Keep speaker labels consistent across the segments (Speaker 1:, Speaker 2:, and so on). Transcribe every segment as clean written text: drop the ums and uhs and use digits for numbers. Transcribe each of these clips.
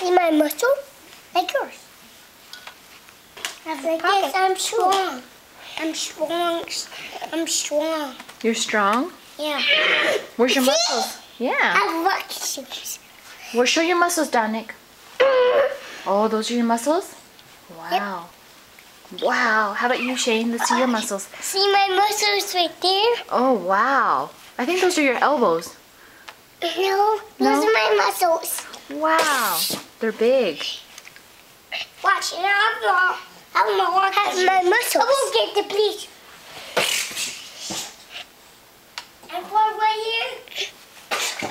Speaker 1: See my muscle? Like yours. Like this, I'm strong. I'm strong. I'm strong.
Speaker 2: You're strong?
Speaker 1: Yeah.
Speaker 2: Where's your muscles? Yeah.
Speaker 1: I have rocket shoes.
Speaker 2: Well, show your muscles down, Nick. Oh, those are your muscles? Wow. Yep. Wow. How about you, Shane? Let's see your muscles.
Speaker 1: See my muscles right there?
Speaker 2: Oh, wow. I think those are your elbows.
Speaker 1: No, those are my muscles.
Speaker 2: Wow. They're big.
Speaker 1: Watch it. I'm gonna walk out my muscles. I won't get the bleach. And for right here,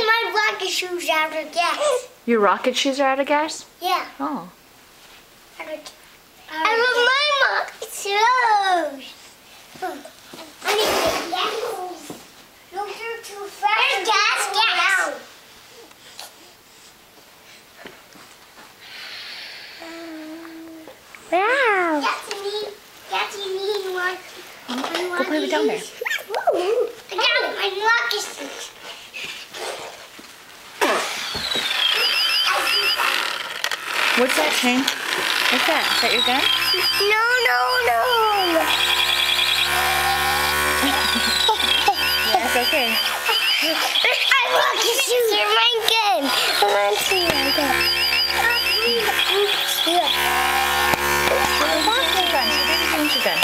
Speaker 1: my rocket shoes out of gas.
Speaker 2: Your rocket shoes are out of gas?
Speaker 1: Yeah.
Speaker 2: Oh.
Speaker 1: I love my rocket shoes. I need to get gas. No, you're too fast. Gas. Wow. That's a neat one.
Speaker 2: Go play with down there.
Speaker 1: I got my rocket shoes.
Speaker 2: What's that, Shane? What's that? Is that your gun?
Speaker 1: No.
Speaker 2: Yeah, it's okay.
Speaker 1: I rocket shoes. They're my gun. I want to see my gun.
Speaker 2: Where's your gun?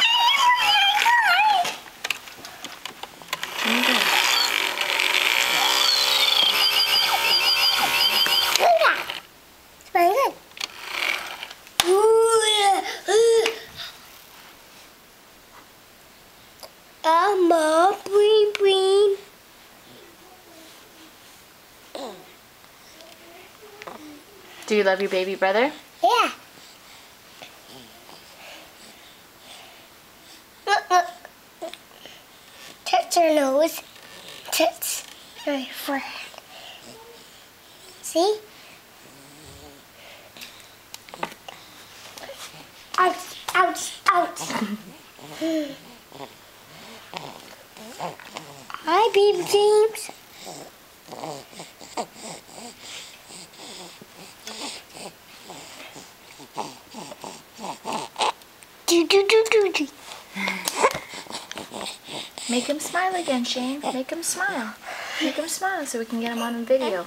Speaker 2: Do you love your baby brother?
Speaker 1: Yeah. Look. Touch your nose. Touch your forehead. See? Ouch. Hi, baby James.
Speaker 2: Make him smile again, Shane. Make him smile. Make him smile so we can get him on video.